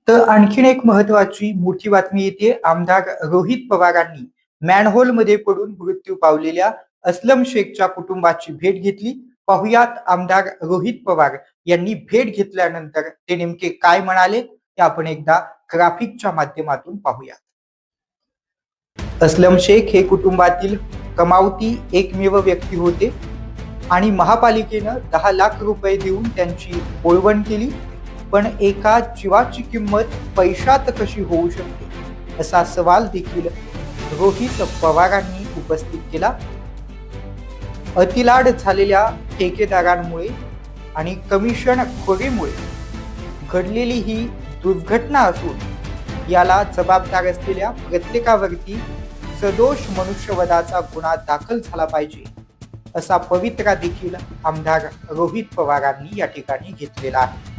तर आणखीन एक महत्वाची मोठी बातमी येते. आमदार रोहित पवारांनी मॅनहोलमध्ये पडून मृत्यू पावलेल्या अस्लम शेखच्या कुटुंबाची भेट घेतली. पाहुयात आमदार रोहित पवार यांनी भेट घेतल्यानंतर ते नेमके काय म्हणाले ते आपण एकदा ग्राफिकच्या माध्यमातून पाहूयात. अस्लम शेख हे कुटुंबातील कमावती एकमेव व्यक्ती होते आणि महापालिकेनं 10 लाख रुपये देऊन त्यांची ओळवण केली. पण एका जीवाची किंमत पैशात कशी होऊ शकते असा सवाल देखील रोहित पवारांनी उपस्थित केला. अतिलाड झालेल्या ठेकेदारांमुळे आणि कमिशन खोरीमुळे घडलेली ही दुर्घटना असून याला जबाबदार असलेल्या प्रत्येकावरती सदोष मनुष्यवधाचा गुन्हा दाखल झाला पाहिजे असा पवित्रा देखील आमदार रोहित पवारांनी या ठिकाणी घेतलेला आहे.